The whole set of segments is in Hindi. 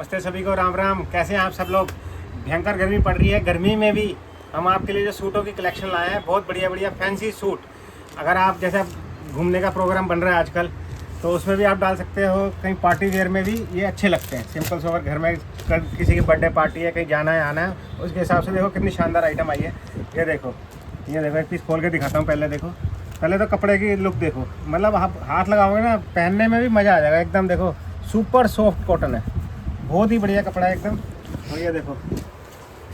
नमस्ते सभी को, राम राम। कैसे हैं आप सब लोग। भयंकर गर्मी पड़ रही है। गर्मी में भी हम आपके लिए जो सूटों की कलेक्शन लाए हैं, बहुत बढ़िया बढ़िया फैंसी सूट। अगर आप जैसे घूमने का प्रोग्राम बन रहा है आजकल, तो उसमें भी आप डाल सकते हो। कहीं पार्टी वेयर में भी ये अच्छे लगते हैं। सिंपल सोवर घर में किसी की बर्थडे पार्टी है, कहीं जाना है आना है, उसके हिसाब से देखो कितनी शानदार आइटम आई है। ये देखो एक पीस खोल के दिखाता हूँ। पहले तो कपड़े की लुक देखो, मतलब आप हाथ लगाओगे ना, पहनने में भी मज़ा आ जाएगा एकदम। देखो सुपर सॉफ्ट कॉटन है, बहुत ही बढ़िया कपड़ा है एकदम। और ये देखो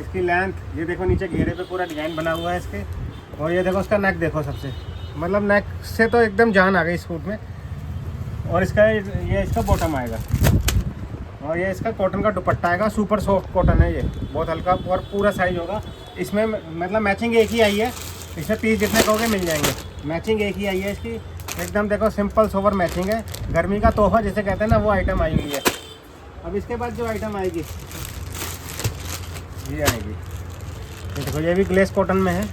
इसकी लेंथ, ये देखो नीचे घेरे पे पूरा डिजाइन बना हुआ है इसके। और ये देखो उसका नेक देखो, सबसे मतलब नेक से तो एकदम जान आ गई इस सूट में। और ये इसका बॉटम आएगा, और ये इसका कॉटन का दुपट्टा आएगा। सुपर सॉफ्ट कॉटन है ये, बहुत हल्का, और पूरा साइज होगा इसमें। मतलब मैचिंग एक ही आई है, इसमें पीस जितने कहोगे मिल जाएंगे। मैचिंग एक ही आई है इसकी एकदम। देखो सिंपल सोवर मैचिंग है, गर्मी का तोहफा जिसे कहते हैं ना, वो आइटम आई हुई है। अब इसके बाद जो आइटम आएगी ये आएगी, ये देखो ये भी ग्लेस कॉटन में है,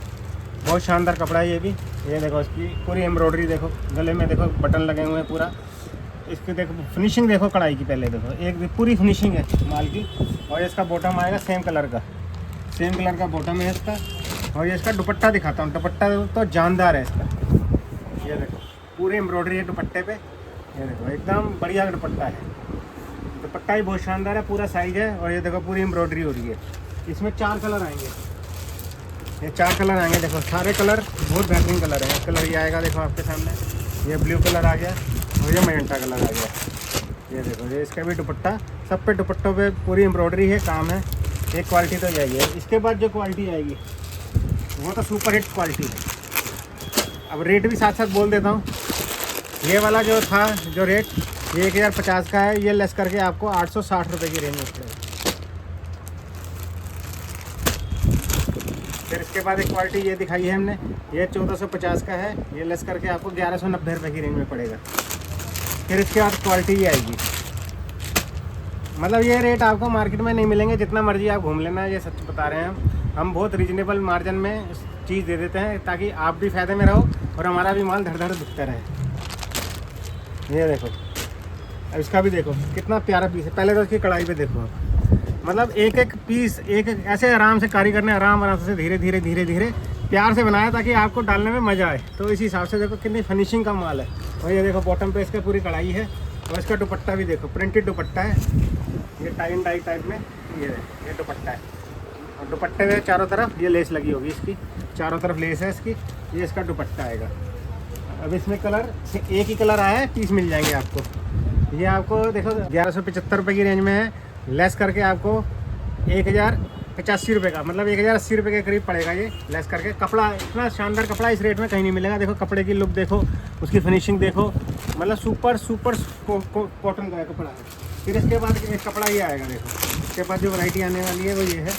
बहुत शानदार कपड़ा है ये भी। ये देखो इसकी पूरी एम्ब्रॉयडरी देखो, गले में देखो बटन लगे हुए हैं पूरा। इसकी देखो फिनिशिंग देखो कढ़ाई की, पहले देखो एक भी पूरी फिनिशिंग है माल की। और इसका बॉटम आएगा सेम कलर का बॉटम है इसका। और ये इसका दुपट्टा दिखाता हूँ। दुपट्टा तो जानदार है इसका, ये देखो पूरी एम्ब्रॉयडरी है दुपट्टे पे। ये देखो एकदम बढ़िया दुपट्टा है, दुपट्टा ही बहुत शानदार है, पूरा साइज है। और ये देखो पूरी एम्ब्रॉयडरी हो रही है। इसमें 4 कलर आएंगे, ये 4 कलर आएंगे। देखो सारे कलर बहुत बेहतरीन कलर है। कलर ये आएगा देखो आपके सामने, ये ब्लू कलर आ गया और ये मैजेंटा कलर आ गया। ये देखो ये इसका भी दुपट्टा, सब पे दुपट्टों पे पूरी एम्ब्रॉयडरी है, काम है। एक क्वालिटी तो यही है। इसके बाद जो क्वालिटी आएगी वो तो सुपर हिट क्वालिटी है। अब रेट भी साथ साथ बोल देता हूँ। ये वाला जो था जो रेट, ये 1050 का है, ये लेस करके आपको 860 रुपये की रेंज में पड़ेगा। फिर इसके बाद एक क्वालिटी ये दिखाई है हमने, ये 1450 का है, ये लेस करके आपको 1190 रुपये की रेंज में पड़ेगा। फिर इसके बाद क्वालिटी ये आएगी, मतलब ये रेट आपको मार्केट में नहीं मिलेंगे, जितना मर्जी आप घूम लेना। ये सच बता रहे हैं हम बहुत रीजनेबल मार्जिन में चीज़ दे देते हैं, ताकि आप भी फ़ायदे में रहो और हमारा भी माल धड़ धड़ दिखता रहे। ये देखो अब इसका भी देखो कितना प्यारा पीस है। पहले तो इसकी कढ़ाई पे देखो, मतलब एक एक पीस एक ऐसे आराम से कारीगर ने आराम से धीरे धीरे प्यार से बनाया, ताकि आपको डालने में मज़ा आए। तो इस हिसाब से देखो कितनी फिनिशिंग का माल है। और ये देखो बॉटम पे इसका पूरी कढ़ाई है। और इसका दुपट्टा भी देखो, प्रिंटेड दुपट्टा है, ये टाई एंड डाई टाइप में ये दुपट्टा है। और दुपट्टे में चारों तरफ ये लेस लगी होगी, इसकी चारों तरफ लेस है इसकी। ये इसका दुपट्टा आएगा। अब इसमें कलर एक ही कलर आया है, पीस मिल जाएंगे आपको। ये आपको देखो 1175 रुपये की रेंज में है, लेस करके आपको 1085 रुपये का, मतलब 1080 रुपये के करीब पड़ेगा ये लेस करके। कपड़ा इतना शानदार कपड़ा इस रेट में कहीं नहीं मिलेगा। देखो कपड़े की लुक देखो, उसकी फिनिशिंग देखो, मतलब सुपर कॉटन का कपड़ा है। फिर इसके बाद एक कपड़ा ये आएगा, देखो इसके बाद जो वैरायटी आने वाली है वो ये है।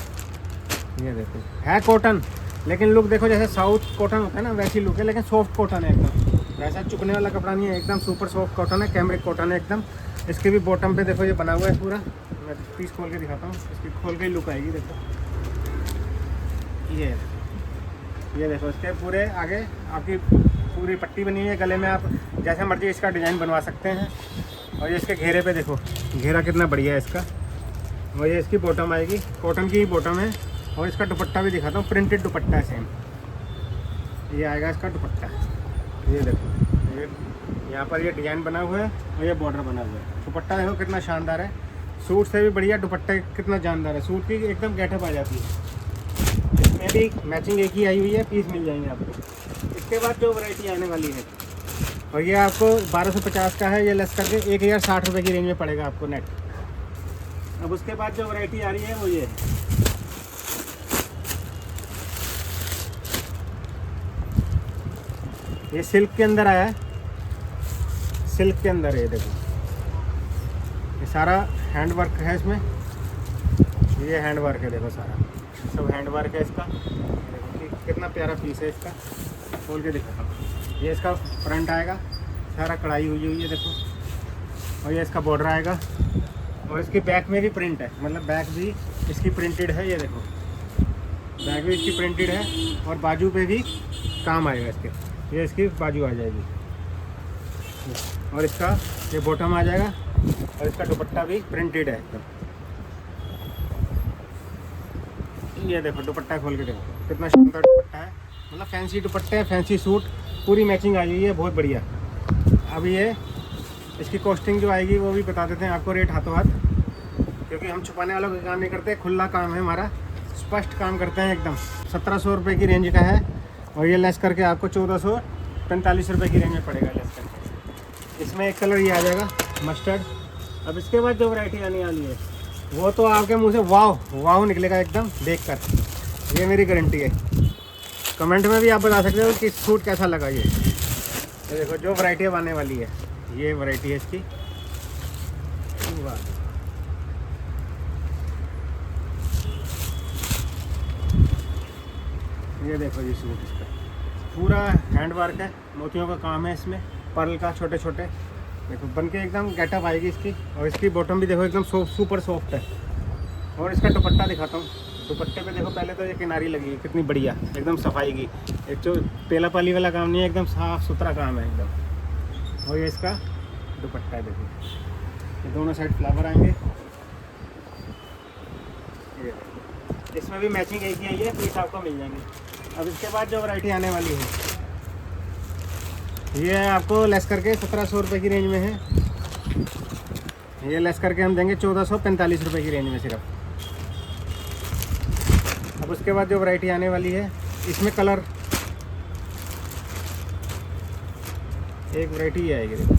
ये देखो है कॉटन, लेकिन लुक देखो जैसे साउथ कॉटन होता है ना, वैसी लुक है, लेकिन सॉफ्ट कॉटन है एकदम। वैसा चुकने वाला कपड़ा नहीं है, एकदम सुपर सॉफ्ट कॉटन है, कैमरिक कॉटन है एकदम। इसके भी बॉटम पे देखो ये बना हुआ है पूरा। मैं पीस खोल के दिखाता हूँ, इसकी खोल के लुक आएगी। देखो ये देखो इसके पूरे आगे आपकी पूरी पट्टी बनी हुई है। गले में आप जैसे मर्जी इसका डिज़ाइन बनवा सकते हैं। और ये इसके घेरे पे देखो, घेरा कितना बढ़िया है इसका। और ये इसकी बॉटम आएगी, कॉटन की ही बॉटम है। और इसका दुपट्टा भी दिखाता हूँ, प्रिंटेड दुपट्टा है सेम। ये आएगा इसका दुपट्टा, ये देखो ये यहाँ पर ये डिज़ाइन बना हुआ है और ये बॉर्डर बना हुआ है। दुपट्टा देखो कितना शानदार है, सूट से भी बढ़िया दुपट्टा कितना जानदार है। सूट की एकदम गेटअप आ जाती है। इसमें भी मैचिंग एक ही आई हुई है, पीस मिल जाएंगे आपको। इसके बाद जो वैरायटी आने वाली है, और ये आपको 1250 का है, ये लेस करके 1060 रुपये की रेंज में पड़ेगा आपको नेट। अब उसके बाद जो वैरायटी आ रही है वो ये है। ये सिल्क के अंदर आया है, सिल्क के अंदर ये देखो, ये सारा हैंड वर्क है इसमें। ये हैंड वर्क है, देखो सारा सब हैंड वर्क है इसका। देखो कितना प्यारा पीस है इसका, खोल के दिखाता हूँ। ये इसका फ्रंट आएगा, सारा कढ़ाई हुई है देखो। और ये इसका बॉर्डर आएगा, और इसकी बैक में भी प्रिंट है, मतलब बैक भी इसकी प्रिंटेड है। ये देखो बैक भी इसकी प्रिंटेड है, और बाजू पे भी काम आएगा इसके। ये इसकी बाजू आ जाएगी, और इसका ये बॉटम आ जाएगा, और इसका दुपट्टा भी प्रिंटेड है एकदम। ये देखो दुपट्टा खोल के देखो कितना शानदार दुपट्टा है, मतलब फैंसी दुपट्टे हैं, फैंसी सूट, पूरी मैचिंग आ जाएगी है, बहुत बढ़िया। अब ये इसकी कॉस्टिंग जो आएगी वो भी बता देते हैं आपको रेट हाथों हाथ, क्योंकि हम छुपाने वालों का काम नहीं करते, खुला काम है हमारा, स्पष्ट काम करते हैं एकदम। 1700 रुपये की रेंज का है और ये लेस करके आपको 1445 रुपये की रेंज में पड़ेगा लेस करके। इसमें एक कलर ये आ जाएगा मस्टर्ड। अब इसके बाद जो वैरायटी आने वाली है वो तो आपके मुंह से वाव वाव निकलेगा एकदम देखकर, ये मेरी गारंटी है। कमेंट में भी आप बता सकते हो कि सूट कैसा लगा। ये देखो जो वैरायटी आने वाली है, ये वैरायटी है इसकी। ये देखो ये सूट इसका पूरा हैंड वर्क है, मोतियों का काम है इसमें, पर्ल का छोटे छोटे, देखो बन के एकदम गेटअप आएगी इसकी। और इसकी बॉटम भी देखो एकदम सुपर सॉफ्ट है। और इसका दुपट्टा दिखाता हूँ। दुपट्टे पे देखो पहले तो ये किनारी लगी है कितनी बढ़िया, एकदम सफाई की, एक जो पेला पाली वाला काम नहीं है, एकदम साफ सुथरा काम है एकदम। और ये इसका दुपट्टा है, देखो ये दोनों साइड फ्लावर आएंगे। ये इसमें भी मैचिंग एक ही है, पीस आपको मिल जाएंगे। अब इसके बाद जो वैरायटी आने वाली है ये आपको लेस करके 1700 रुपये की रेंज में है। ये लेस करके हम देंगे 1445 रुपये की रेंज में सिर्फ। अब उसके बाद जो वैरायटी आने वाली है इसमें कलर एक वैरायटी ही आएगी, देखो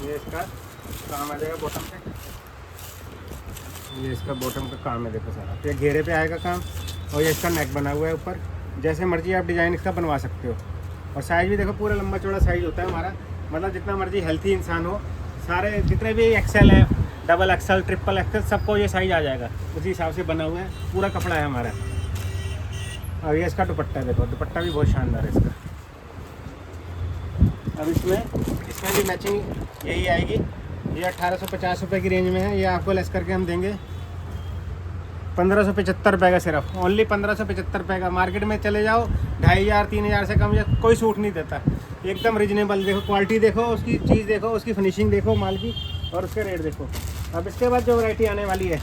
ये इसका काम आ जाएगा बॉटम पे, ये इसका बॉटम का काम है देखो सारा। ये घेरे पे आएगा काम और ये इसका नेक बना हुआ है ऊपर, जैसे मर्जी आप डिज़ाइन इसका बनवा सकते हो। और साइज़ भी देखो पूरा लंबा चौड़ा साइज़ होता है हमारा, मतलब जितना मर्जी हेल्थी इंसान हो, सारे जितने भी एक्सेल है, डबल एक्सेल, ट्रिपल एक्सेल, सबको ये साइज़ आ जाएगा, उसी हिसाब से बना हुआ है, पूरा कपड़ा है हमारा। और ये इसका दुपट्टा है, देखो दुपट्टा भी बहुत शानदार है इसका। अब इसमें भी मैचिंग यही आएगी। ये 1850 रुपये की रेंज में है। ये आपको लेस करके हम देंगे 1575 रुपये का, सिर्फ ओनली 1575 रुपये का। मार्केट में चले जाओ 2500 3000 से कम या कोई सूट नहीं देता, एकदम रिजनेबल। देखो क्वालिटी देखो, उसकी चीज़ देखो, उसकी फिनिशिंग देखो माल की, और उसके रेट देखो। अब इसके बाद जो वैरायटी आने वाली है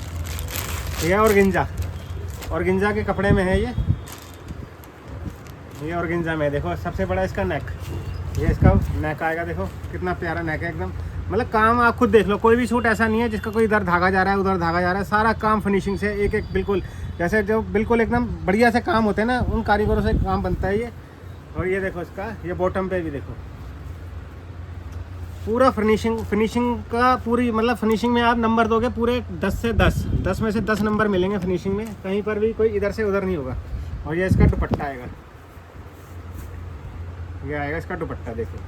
ये ऑर्गेन्जा के कपड़े में है। ये ऑर्गेन्जा में देखो सबसे बड़ा इसका नेक, ये इसका नेक आएगा, देखो कितना प्यारा नेक है एकदम। मतलब काम आप खुद देख लो, कोई भी सूट ऐसा नहीं है जिसका कोई इधर धागा जा रहा है उधर धागा जा रहा है, सारा काम फिनिशिंग से एक एक बिल्कुल जैसे जो बिल्कुल एकदम बढ़िया से काम होते हैं ना, उन कारीगरों से काम बनता है ये। और ये देखो इसका ये बॉटम पे भी देखो पूरा फिनिशिंग का पूरी, मतलब फिनिशिंग में आप नंबर दोगे पूरे 10 से 10 में से 10 नंबर मिलेंगे फिनिशिंग में, कहीं पर भी कोई इधर से उधर नहीं होगा। और ये इसका दुपट्टा आएगा, ये आएगा इसका दुपट्टा देखो।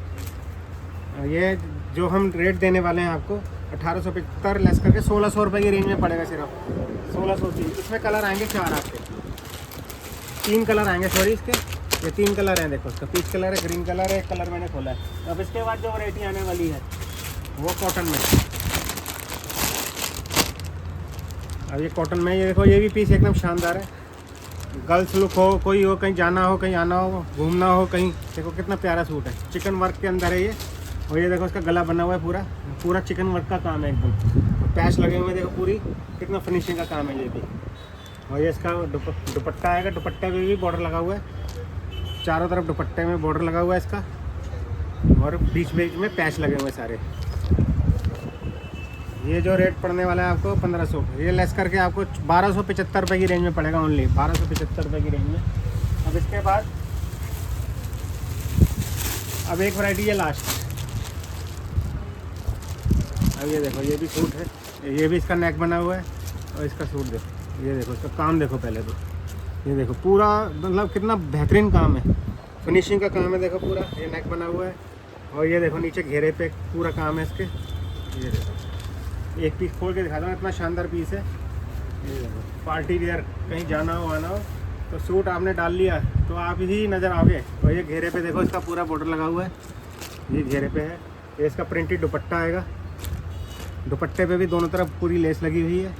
ये जो हम रेट देने वाले हैं आपको 1875 लेस करके 1600 रुपये की रेंज में पड़ेगा, सिर्फ 1600 की। इसमें कलर आएंगे 4 आपके, 3 कलर आएंगे, सॉरी इसके ये 3 कलर हैं। देखो इसका पीच कलर है, ग्रीन कलर है, एक कलर मैंने खोला है। अब इसके बाद जो वैरायटी आने वाली है वो कॉटन में। अब ये कॉटन में ये देखो, ये भी पीस एकदम शानदार है। गर्ल्स लुक हो, कोई हो, कहीं जाना हो, कहीं आना हो, घूमना हो कहीं, देखो कितना प्यारा सूट है, चिकन वर्क के अंदर है ये। और ये देखो इसका गला बना हुआ है, पूरा चिकन वर्क का काम है एकदम, पैच लगे हुए देखो, पूरी कितना फिनिशिंग का काम है ये भी। और ये इसका दुपट्टा आएगा, दुपट्टे में भी बॉर्डर लगा हुआ है, चारों तरफ दुपट्टे में बॉर्डर लगा हुआ है इसका, और बीच बीच में पैच लगे हुए सारे। ये जो रेट पड़ने वाला है आपको 1500, ये लेस करके आपको 1275 रुपये की रेंज में पड़ेगा, ओनली 1275 रुपये की रेंज में। अब इसके बाद अब एक वैरायटी है लास्ट। अब ये देखो ये भी सूट है, ये भी इसका नेक बना हुआ है, और इसका सूट देखो, ये देखो इसका काम देखो पहले तो, ये देखो पूरा मतलब कितना बेहतरीन काम है, फिनिशिंग का काम है देखो पूरा। ये नेक बना हुआ है, और ये देखो नीचे घेरे पे पूरा काम है इसके। ये देखो एक पीस खोल के दिखाता हूँ, इतना शानदार पीस है। ये देखो पार्टी वेयर, कहीं जाना हो आना हो तो सूट आपने डाल लिया तो आप ही नज़र आओगे। और ये घेरे पे देखो इसका पूरा बॉर्डर लगा हुआ है, ये घेरे पे है। ये इसका प्रिंटेड दुपट्टा आएगा, दुपट्टे पे भी दोनों तरफ पूरी लेस लगी हुई है,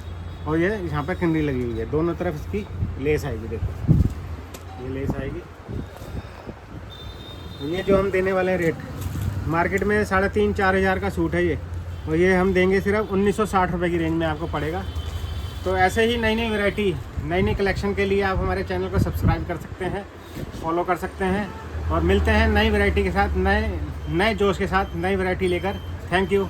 और ये यहाँ पे किन्नी लगी हुई है, दोनों तरफ इसकी लेस आएगी। देखो ये लेस आएगी। ये जो हम देने वाले रेट मार्केट में 3500-4000 का सूट है ये, और ये हम देंगे सिर्फ 1960 रुपये की रेंज में आपको पड़ेगा। तो ऐसे ही नई नई वैरायटी, नई नई कलेक्शन के लिए आप हमारे चैनल को सब्सक्राइब कर सकते हैं, फॉलो कर सकते हैं, और मिलते हैं नई वैरायटी के साथ, नए जोश के साथ नई वैरायटी लेकर। Thank you.